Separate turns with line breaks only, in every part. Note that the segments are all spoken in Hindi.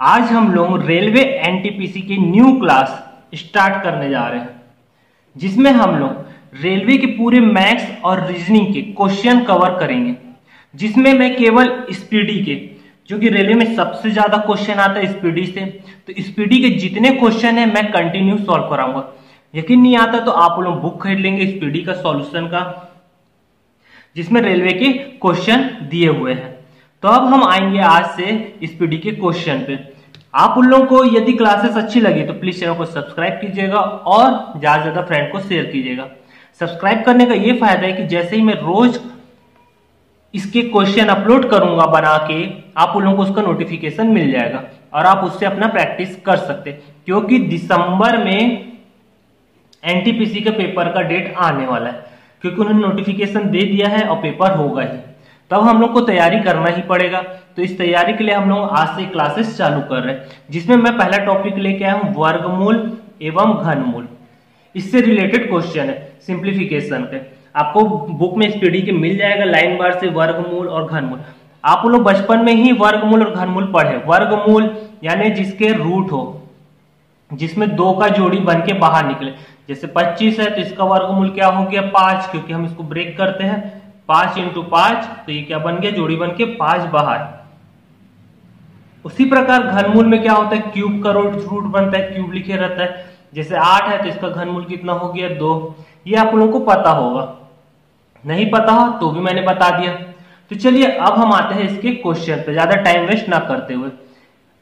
आज हम लोग रेलवे एनटीपीसी की न्यू क्लास स्टार्ट करने जा रहे हैं, जिसमें हम लोग रेलवे के पूरे मैथ्स और रीजनिंग के क्वेश्चन कवर करेंगे। जिसमें मैं केवल स्पीडी के, जो कि रेलवे में सबसे ज्यादा क्वेश्चन आता है स्पीडी से, तो स्पीडी के जितने क्वेश्चन है मैं कंटिन्यू सॉल्व कराऊंगा। यकीन नहीं आता तो आप लोग बुक खरीद लेंगे स्पीडी का सॉल्यूशन का, जिसमें रेलवे के क्वेश्चन दिए हुए हैं। तो अब हम आएंगे आज से स्पीडी के क्वेश्चन पे। आप उन लोगों को यदि क्लासेस अच्छी लगी तो प्लीज चैनल को सब्सक्राइब कीजिएगा और ज्यादा से ज्यादा फ्रेंड को शेयर कीजिएगा। सब्सक्राइब करने का ये फायदा है कि जैसे ही मैं रोज इसके क्वेश्चन अपलोड करूंगा बना के, आप उन लोगों को उसका नोटिफिकेशन मिल जाएगा और आप उससे अपना प्रैक्टिस कर सकते, क्योंकि दिसंबर में एनटीपीसी के पेपर का डेट आने वाला है, क्योंकि उन्होंने नोटिफिकेशन दे दिया है और पेपर होगा ही। तब हम लोग को तैयारी करना ही पड़ेगा। तो इस तैयारी के लिए हम लोग आज से क्लासेस चालू कर रहे हैं, जिसमें मैं पहला टॉपिक लेके आया हूं वर्गमूल एवं घनमूल। इससे रिलेटेड क्वेश्चन है सिंप्लीफिकेशन पे। आपको बुक में स्पीडी के मिल जाएगा लाइन बार से वर्गमूल और घनमूल। आप लोग बचपन में ही वर्गमूल और घनमूल पढ़े। वर्गमूल यानी जिसके रूट हो, जिसमें दो का जोड़ी बन के बाहर निकले। जैसे 25 है तो इसका वर्गमूल क्या हो गया 5, क्योंकि हम इसको ब्रेक करते हैं 5 × 5, तो ये क्या बन गया जोड़ी बन के 5 बाहर। उसी प्रकार घनमूल में क्या होता है, क्यूब का रूट बनता है, क्यूब लिखे रहता है। जैसे 8 है तो इसका घनमूल कितना हो गया 2। ये आप लोगों को पता होगा, नहीं पता हो तो भी मैंने बता दिया। तो चलिए अब हम आते हैं इसके क्वेश्चन पे, ज्यादा टाइम वेस्ट ना करते हुए।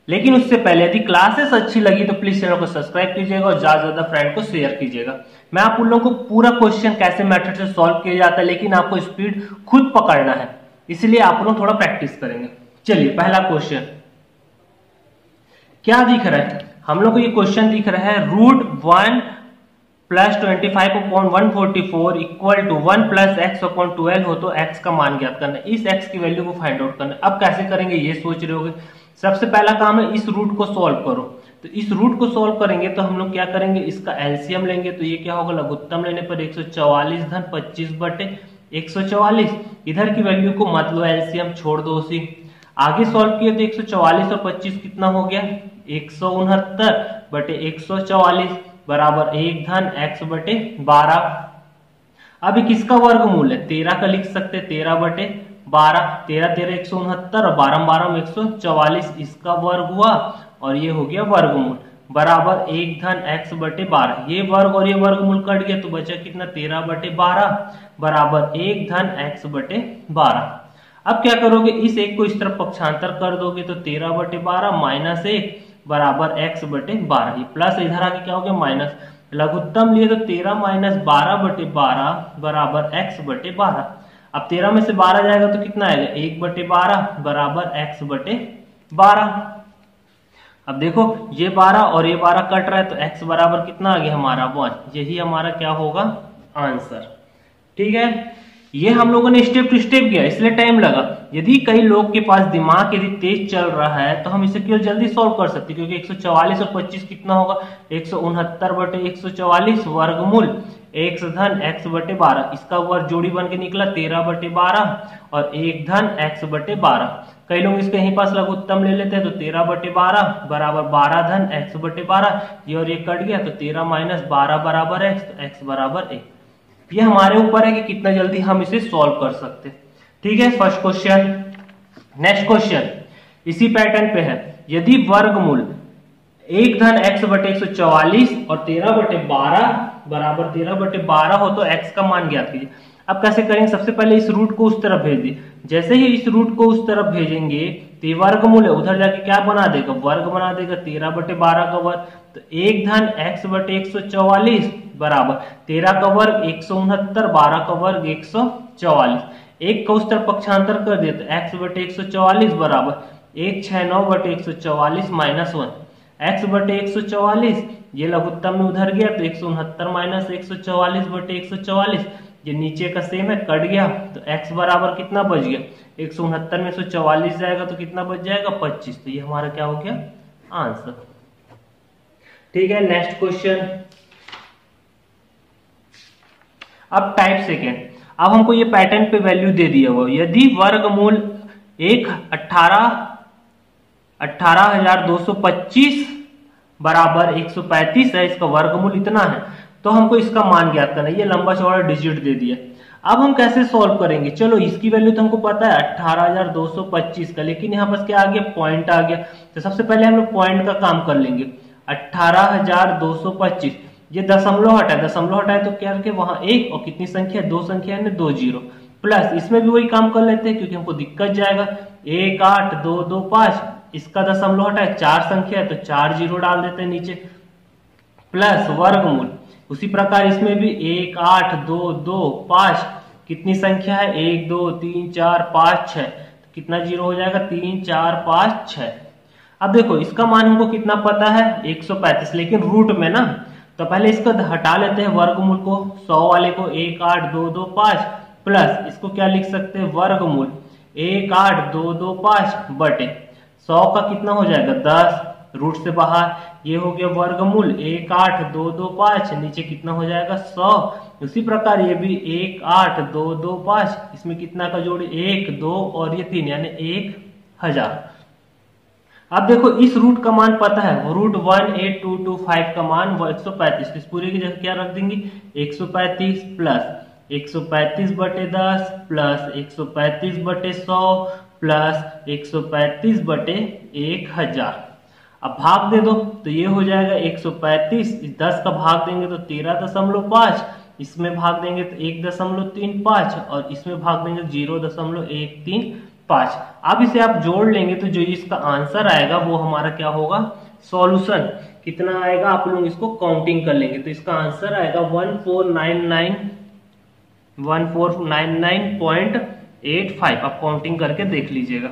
लेकिन उससे पहले यदि क्लासेस अच्छी लगी तो प्लीज चैनल को सब्सक्राइब कीजिएगा और ज्यादा से ज्यादा फ्रेंड को शेयर कीजिएगा। मैं आप उन लोगों को पूरा क्वेश्चन कैसे मेथड से सॉल्व किया जाता है, लेकिन आपको स्पीड खुद पकड़ना है, इसलिए आप लोग थोड़ा प्रैक्टिस करेंगे। चलिए पहला क्वेश्चन क्या दिख रहा है, हम लोग को ये क्वेश्चन दिख रहा है √1 + 25/144 = 1 + x/12 हो तो x का मान ज्ञात करना है। इस x की वैल्यू को फाइंड आउट करना है। अब कैसे करेंगे ये सोच रहे होगे। सबसे पहला काम है इस रूट को सॉल्व करो। तो इस रूट को सॉल्व करेंगे तो हम लोग क्या करेंगे, इसका एलसीएम लेंगे। तो ये क्या होगा, लघुत्तम लेने पर 144 धन 25/144। इधर की वैल्यू को मत लो, एलसीएम छोड़ दो उसी। आगे सॉल्व किए तो 144 और 25 कितना हो गया 169/144 बराबर 1 धन x/12। अब किसका वर्गमूल है, 13 का लिख सकते 13/12। 13 13 169 और 12 12 144, इसका वर्ग हुआ और ये हो गया वर्गमूल बराबर 1 धन x/12। ये वर्ग और ये वर्गमूल कट गया तो बचा कितना 13/12 बराबर 1 धन x/12। अब क्या करोगे, इस एक को इस तरफ पक्षांतर कर दोगे तो 13/12 - 1 बराबर x/12। ये प्लस इधर आके क्या हो गया माइनस, लघुत्तम लिए तो 13 - 12/12 बराबर x/12। अब 13 में से 12 जाएगा तो कितना आएगा 1/12 बराबर x/12। अब देखो ये 12 और ये 12 कट रहा है तो x बराबर कितना आ गया हमारा 1। यही हमारा क्या होगा आंसर। ठीक है, ये हम लोगों ने स्टेप टू स्टेप किया, इसलिए टाइम लगा। यदि कई लोग के पास दिमाग यदि तेज चल रहा है तो हम इसे केवल जल्दी सॉल्व कर सकते, क्योंकि 144 और 25 कितना होगा 169/144 वर्गमूल 1 धन x/12। इसका वर्ग जोड़ी बन के निकला 13/12 और 1 धन x/12। कई लोग इसके यहीं पास लघुत्तम ले लेते हैं तो 13/12 बराबर 12 धन x/12। ये और ये कट गया तो 13 - 12 बराबर x, तो x बराबर 1। ये हमारे ऊपर है कि कितना जल्दी हम इसे सॉल्व कर सकते। ठीक है, फर्स्ट क्वेश्चन। नेक्स्ट क्वेश्चन इसी पैटर्न पे है। यदि वर्गमूल 1 धन x/144 और 13/12 बराबर 13/12 हो तो x का मान ज्ञात कीजिए। अब कैसे करेंगे, सबसे पहले इस रूट को उस तरफ भेज दिए। जैसे ही इस रूट को उस तरफ भेजेंगे तो ये वर्गमूल है, उधर जाके क्या बना देगा वर्ग बना देगा 13/12 का वर्ग। तो 1 धन x/144 बराबर 13 का वर्ग 169, 12 का वर्ग 144। एक को उस तरफ पक्षांतर कर दिया तो x/144 बराबर 169/144 - 1। x/144 ये लघुत्तम में उधर गया तो 169 - 144/144। ये नीचे का सेम है, कट गया तो x बराबर कितना बच गया 169 में 144 जाएगा तो कितना बच जाएगा 25। तो ये हमारा क्या हो गया आंसर। ठीक है, नेक्स्ट क्वेश्चन। अब टाइप सेकेंड। अब हमको ये पैटर्न पे वैल्यू दे दिया हुआ, यदि वर्गमूल 1 18 18,225 बराबर 135 है, इसका वर्गमूल इतना है। तो हमको इसका मान ज्ञात करना है, ये लंबा चौड़ा डिजिट दे दिया। अब हम कैसे सॉल्व करेंगे, चलो इसकी वैल्यू तो हमको पता है 18,225 का, लेकिन यहाँ पर क्या आ गया, पॉइंट आ गया। तो सबसे पहले हम लोग पॉइंट का काम कर लेंगे। 18,225 ये दशमलव हटाए, दशमलव हटाए तो क्या रखे वहां एक, और कितनी संख्या, दो संख्या है, 2 जीरो, प्लस इसमें भी वही काम कर लेते हैं क्योंकि हमको दिक्कत जाएगा। 18225 इसका दशमलव हटाए, 4 संख्या है तो 4 जीरो डाल देते हैं नीचे, प्लस वर्गमूल। उसी प्रकार इसमें भी 18225 कितनी संख्या है, 1 2 3 4 5 6, तो कितना जीरो हो जाएगा, 3 4 5 6। अब देखो इसका मान हमको कितना पता है, 135, लेकिन रूट में ना, तो पहले इसको हटा लेते हैं वर्गमूल को, 100 वाले को 18225 प्लस इसको क्या लिख सकते हैं, वर्गमूल 18225 बटे 100 का कितना हो जाएगा 10, रूट से बाहर, ये हो गया वर्गमूल 18225, नीचे कितना हो जाएगा 100। उसी प्रकार ये भी 18225, इसमें कितना का जोड़े 1 2 और ये 3 यानी 1000। अब देखो इस रूट का मान पता है, रूट 18225 का मान 135, इस पूरे की जगह क्या रख देंगे 135 प्लस 135 बटे 10 प्लस 135 बटे 100 प्लस 135 बटे 1000। अब भाग दे दो तो ये हो जाएगा 135, 10 का भाग देंगे तो 13.5, इसमें भाग देंगे तो 1.35 और इसमें भाग देंगे 0.135। अब इसे आप जोड़ लेंगे तो जो इसका आंसर आएगा वो हमारा क्या होगा, सॉल्यूशन कितना आएगा, आप लोग इसको काउंटिंग कर लेंगे तो इसका आंसर आएगा 1499.85। आप काउंटिंग करके देख लीजिएगा,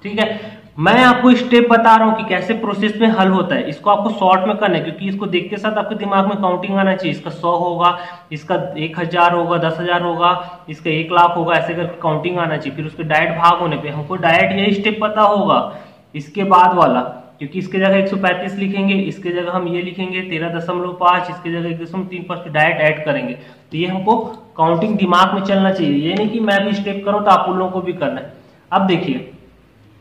ठीक है। मैं आपको स्टेप बता रहा हूं कि कैसे प्रोसेस में हल होता है, इसको आपको शॉर्ट में करना है क्योंकि इसको देखते साथ आपके दिमाग में काउंटिंग आना चाहिए। इसका 100 होगा, इसका 1000 होगा, 10,000 होगा, इसका 1 लाख होगा, ऐसे करके काउंटिंग आना चाहिए। फिर उसके डायरेक्ट भाग होने पे हमको डायरेक्ट यही स्टेप पता होगा इसके बाद वाला, क्योंकि इसके जगह 135 लिखेंगे, इसके जगह हम ये लिखेंगे 13.5, इसके जगह 1.35 डायरेक्ट ऐड करेंगे। तो ये हमको काउंटिंग दिमाग में चलना चाहिए, ये नहीं कि मैं भी स्टेप करूं तो आप उन लोगों को भी करना है। अब देखिए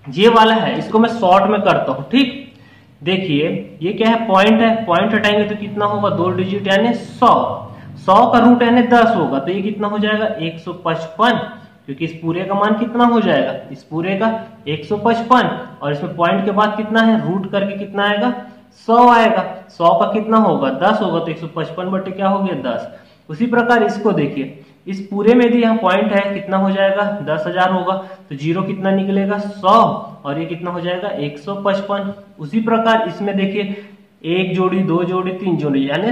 ये वाला है, इसको मैं शॉर्ट में करता हूं, ठीक। देखिए ये क्या है, पॉइंट है, पॉइंट हटाएंगे तो कितना होगा 2 डिजिट यानी 100, 100 का रूट यानी 10 होगा, तो ये कितना हो जाएगा 155, क्योंकि इस पूरे का मान कितना हो जाएगा, इस पूरे का 155 और इसमें पॉइंट के बाद कितना है, रूट करके कितना आएगा 100 आएगा, 100 का कितना होगा 10 होगा, तो 155 बटे क्या हो गया 10। उसी प्रकार इसको देखिए, इस पूरे में भी यहाँ पॉइंट है, कितना हो जाएगा 10,000 होगा, तो जीरो कितना निकलेगा 100 और ये कितना हो जाएगा 155। उसी प्रकार इसमें देखिए 1 जोड़ी 2 जोड़ी 3 जोड़ी यानी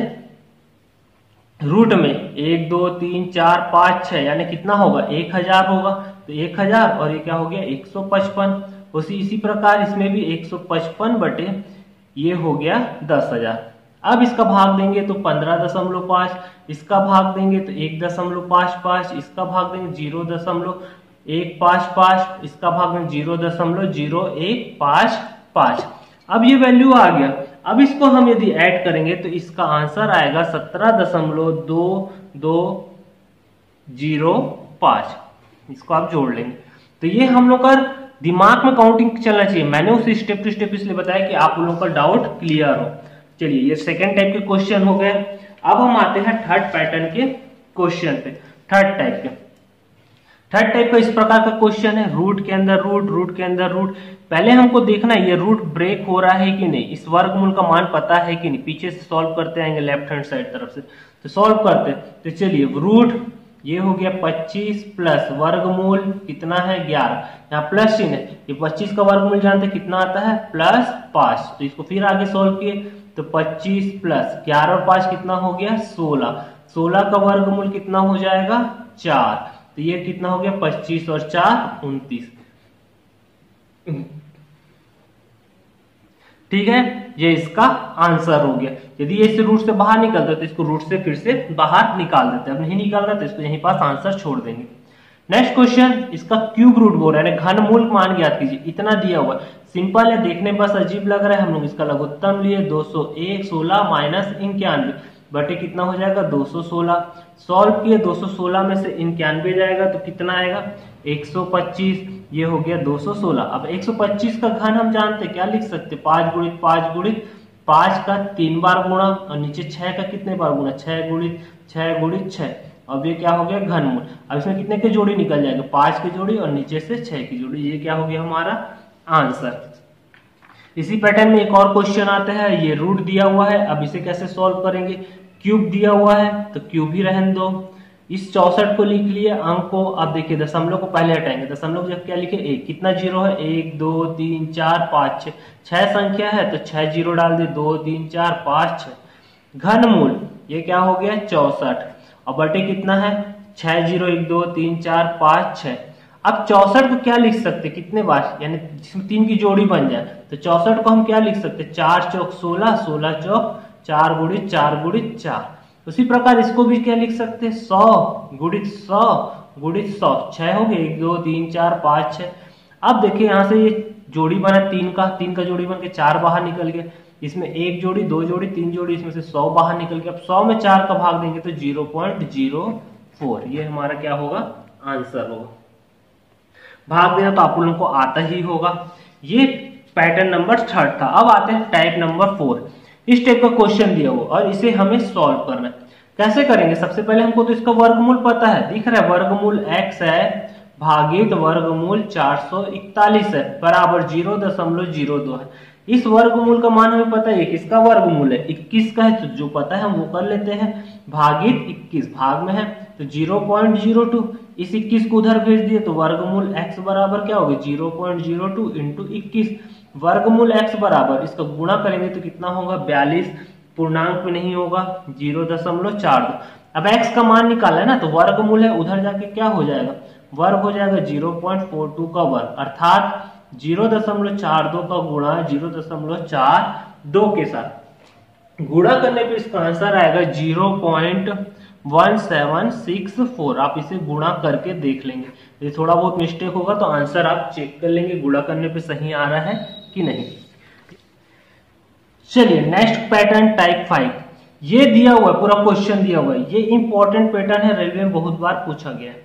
रूट में 1 2 3 4 5 6 यानी कितना होगा 1000 होगा, तो 1000 और ये क्या हो गया 155। इसी प्रकार इसमें भी 155 बटे ये हो गया 10,000। अब इसका भाग देंगे तो 15.5, इसका भाग देंगे तो 1.55, इसका भाग देंगे 0.155, इसका भाग देंगे 0.0155। अब ये वैल्यू आ गया। अब इसको हम यदि ऐड करेंगे तो इसका आंसर आएगा 17.2205। इसको आप जोड़ लेंगे तो ये हम लोग का दिमाग में काउंटिंग चलना चाहिए। मैंने उसे स्टेप टू स्टेप इसलिए बताया कि आप लोगों का डाउट क्लियर हो। चलिए ये सेकेंड टाइप के क्वेश्चन हो गए। अब हम आते हैं थर्ड पैटर्न के क्वेश्चन पे। थर्ड टाइप का इस प्रकार का क्वेश्चन है, रूट के अंदर रूट, रूट के अंदर रूट। पहले हमको देखना है ये रूट ब्रेक हो रहा है कि नहीं, इस वर्गमूल का मान पता है कि नहीं। पीछे से सॉल्व करते आएंगे लेफ्ट हैंड साइड तरफ से, तो सॉल्व करते। तो चलिए रूट ये हो गया 25 प्लस वर्गमूल कितना है 11, यहाँ प्लस चिन्ह है, ये 25 का वर्गमूल जानते कितना आता है +5। तो इसको फिर आगे सॉल्व किए तो 25 प्लस 11 और 5 कितना हो गया 16, 16 का वर्गमूल कितना हो जाएगा 4, तो ये कितना हो गया 25 और 4 29। ठीक है, ये इसका आंसर हो गया। यदि ये इस रूट से बाहर निकलता है तो इसको रूट से फिर से बाहर निकाल देते हैं। अब नहीं निकाल रहा तो इसको यहीं पास आंसर छोड़ देंगे। नेक्स्ट क्वेश्चन, इसका क्यूब रूट बोल रहा है, घनमूल मान ज्ञात कीजिए। इतना दिया हुआ सिंपल है, देखने बस अजीब लग रहा है। हम लोग इसका लघुत्तम लिए 201 16 माइनस 91 बटे कितना हो जाएगा 216। सॉल्व किए 216 में से 91 जाएगा तो कितना आएगा 125, ये हो गया 216। अब 125 का घन हम जानते क्या लिख सकते, 5 गुणित 5 गुणित 5 का 3 बार गुणा, और नीचे 6 का कितने बार गुणा, 6 गुणित 6 गुणित 6। अब ये क्या हो गया घनमूल। अब इसमें कितने की जोड़ी निकल जाएगा, 5 की जोड़ी और नीचे से 6 की जोड़ी, ये क्या हो गया हमारा आंसर। इसी पैटर्न में एक और क्वेश्चन आता है, ये रूट दिया हुआ है, अब इसे कैसे सॉल्व करेंगे, क्यूब दिया हुआ है तो क्यूब ही रहने दो। इस 64 को लिख लिए अंक को, अब देखिए दशमलव को पहले हटाएंगे, दशमलव जब क्या लिखे एक, कितना जीरो है, 1 2 3 4 5 6, 6 संख्या है तो 6 जीरो डाल दे, 2 3 4 5 6। घनमूल ये क्या हो गया 64, और बटे कितना है 6 0 1 2 3 4 5 6। अब 64 को क्या लिख सकते, कितने बार, यानी जिसमें 3 की जोड़ी बन जाए, तो 64 को हम क्या लिख सकते, 4 चौक 16, 16 चौक 4 गुणित 4 गुणित 4। उसी प्रकार इसको भी क्या लिख सकते हैं, 100 गुणित 100 गुणित 100, 6 हो गए, 1 2 3 4 5 6। अब देखिए यहाँ से ये जोड़ी बना 3 का जोड़ी बन के 4 बाहर निकल गया, इसमें 1 जोड़ी 2 जोड़ी 3 जोड़ी, इसमें से 100 बाहर निकल गया। अब 100 में 4 का भाग देंगे तो 0.04, ये हमारा क्या होगा आंसर होगा। भाग देना तो आप लोगों को आता ही होगा। ये पैटर्न नंबर 3 था। अब आते हैं टाइप नंबर 4। इस टाइप का क्वेश्चन दिया हुआ और इसे हमें सॉल्व करना है। कैसे करेंगे, सबसे पहले हमको तो इसका वर्गमूल पता है, दिख रहा है वर्गमूल x है भागित वर्गमूल 441 है बराबर 0.02 है। इस वर्गमूल का मान हमें पता है, किसका वर्गमूल है 21 का है, तो जो पता है हम वो कर लेते हैं, भागित 21 भाग में है तो 0.02, इस 21 को उधर भेज दिए तो वर्गमूल x बराबर क्या होगा 0.02 इंटू 21, वर्गमूल x बराबर इसका गुणा करेंगे तो कितना होगा 42, पूर्णांक में नहीं होगा 0.42। अब x का मान निकाला है ना, तो वर्गमूल है उधर जाके क्या हो जाएगा, वर्ग हो जाएगा 0.42 का वर्ग, अर्थात 0.42 का गुणा 0.42 के साथ गुणा करने पे इसका आंसर आएगा 0.1764। आप इसे गुणा करके देख लेंगे, यदि थोड़ा बहुत मिस्टेक होगा तो आंसर आप चेक कर लेंगे गुणा करने पे सही आ रहा है कि नहीं। चलिए नेक्स्ट पैटर्न टाइप 5। ये दिया हुआ है, पूरा क्वेश्चन दिया हुआ है, ये इंपॉर्टेंट पैटर्न है, रेलवे में बहुत बार पूछा गया है।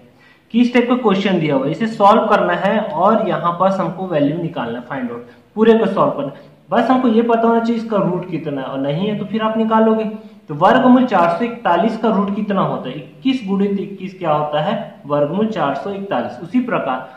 किस टाइप का क्वेश्चन दिया हुआ है, इसे सॉल्व करना है और यहाँ पर हमको वैल्यू निकालना है, फाइंड आउट, पूरे को सॉल्व करना है। बस हमको ये पता होना चाहिए इसका रूट कितना है, और नहीं है तो फिर आप निकालोगे। तो वर्गमूल 441 का रूट कितना होता है, 21 गुणित 21 क्या होता है वर्गमूल 441। उसी प्रकार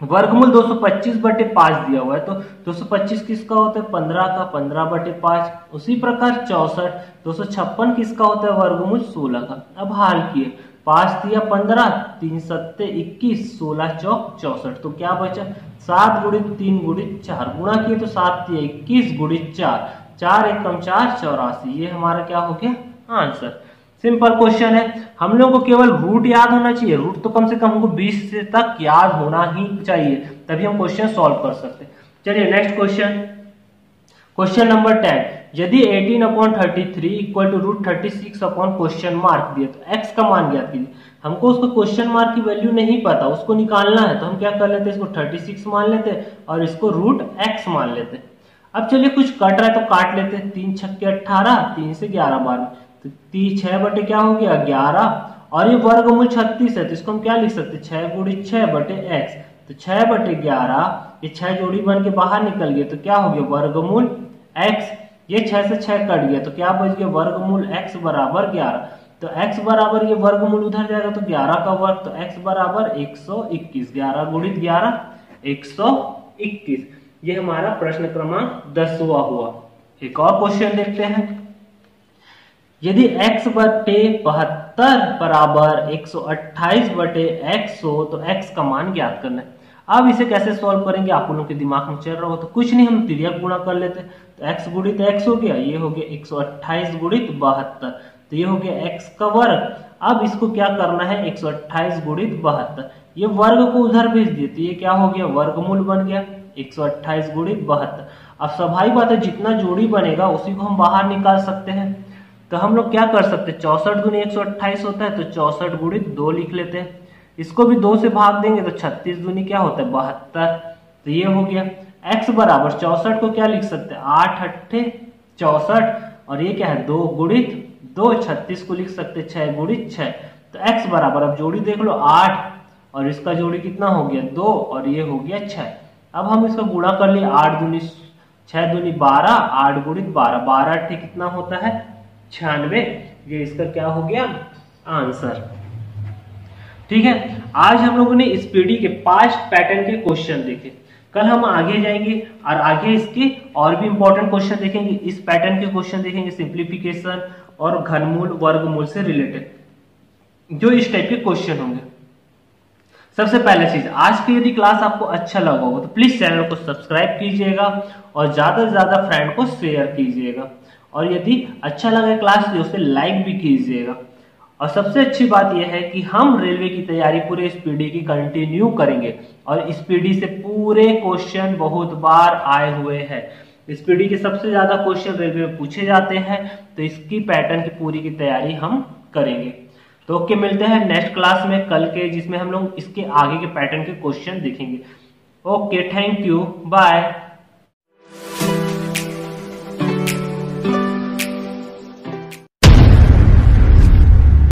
वर्गमूल 225/5 दिया हुआ है, तो 225 किसका होता है 15 का, 15/5। उसी प्रकार 64 256 किसका होता है वर्गमूल 16 का। अब हाल किए 5 दिया 15, 3 सत्ते 21, 16 चौक 64, तो क्या बचा 7 गुणित 3 गुणित 4, गुणा किए तो 7 दिया 21 गुणित 4, 4 एकम 4 84, ये हमारा क्या हो गया आंसर। सिंपल क्वेश्चन है, हम लोगों को केवल रूट याद होना चाहिए, रूट तो कम से कम हमको 20 से तक याद होना ही चाहिए, तभी हम क्वेश्चन सॉल्व कर सकते हैं। चलिए नेक्स्ट क्वेश्चन, क्वेश्चन नंबर 10। यदि 18/33 equal to √36 upon question mark दिए तो x का मान ज्ञात कीजिए। हमको उसको क्वेश्चन मार्क की वैल्यू नहीं पता, उसको निकालना है, तो हम क्या कर लेते हैं, इसको 36 मान लेते हैं और इसको √x मान लेते हैं। अब चलिए कुछ कट रहा है तो काट लेते हैं, 3 छक्के 18, 3 से 11 बार में, तो 6 बटे क्या हो गया 11, और ये वर्गमूल 36 है तो इसको हम क्या लिख सकते हैं 6 गुणित 6 बटे x, तो 6 बटे 11, ये 6 जोड़ी बन के बाहर निकल गए तो क्या हो गया वर्गमूल x, ये 6 से 6 कट गया तो क्या बच गया वर्गमूल x बराबर 11, तो x बराबर ये वर्गमूल उधर जाएगा तो 11 का वर्ग, तो x बराबर 121, 11 गुणित 11 121। ये हमारा प्रश्न क्रमांक 10वां हुआ। एक और क्वेश्चन देखते हैं, यदि x बटे 72 बराबर 128 बटे x हो तो x का मान ज्ञात करना है। अब इसे कैसे सॉल्व करेंगे, आप लोगों के दिमाग में चल रहा हो तो कुछ नहीं, हम तिर्यक गुणा कर लेते हैं, तो x गुणित x हो गया, ये हो गया 128 गुणित 72, तो ये हो गया x का वर्ग। अब इसको क्या करना है 128 गुणित 72, ये वर्ग को उधर भेज दिए तो ये क्या हो गया वर्गमूल बन गया 128 गुणित 72। अब स्वाभाविक बात है जितना जोड़ी बनेगा उसी को हम बाहर निकाल सकते हैं, तो हम लोग क्या कर सकते हैं 64 गुणित 128 होता है तो 64 गुणित 2 लिख लेते हैं, इसको भी 2 से भाग देंगे तो 36 दूनी क्या होता है 72, तो ये हो गया। x बराबर 64 को क्या लिख सकते हैं 8 अट्ठे 64, और ये क्या है 2 गुणित 2, 36 को लिख सकते हैं 6 गुणित 6, तो x बराबर अब जोड़ी देख लो 8 और इसका जोड़ी कितना हो गया 2 और ये हो गया 6। अब हम इसका गुणा कर लिए 8 दूनी 6 दूनी 12, 8 गुणित 12, 12 अट्ठे कितना होता है 96। ये इसका क्या हो गया आंसर। ठीक है, आज हम लोगों ने स्पीडी के 5 पैटर्न के क्वेश्चन देखे। कल हम आगे जाएंगे और आगे इसके और भी इंपॉर्टेंट क्वेश्चन देखेंगे। इस पैटर्न के क्वेश्चन देखेंगे, सिंप्लीफिकेशन और घनमूल वर्गमूल से रिलेटेड जो इस टाइप के क्वेश्चन होंगे। सबसे पहले चीज, आज की यदि क्लास आपको अच्छा लगा होगा तो प्लीज चैनल को सब्सक्राइब कीजिएगा और ज्यादा से ज्यादा फ्रेंड को शेयर कीजिएगा, और यदि अच्छा लगे क्लास तो उसे लाइक भी कीजिएगा। और सबसे अच्छी बात यह है कि हम रेलवे की तैयारी पूरे स्पीडी की कंटिन्यू करेंगे, और स्पीडी से पूरे क्वेश्चन बहुत बार आए हुए हैं। स्पीडी के सबसे ज्यादा क्वेश्चन रेलवे में पूछे जाते हैं, तो इसकी पैटर्न की पूरी की तैयारी हम करेंगे। तो ओके, मिलते हैं नेक्स्ट क्लास में कल के, जिसमें हम लोग इसके आगे के पैटर्न के क्वेश्चन देखेंगे। Okay, thank you, bye.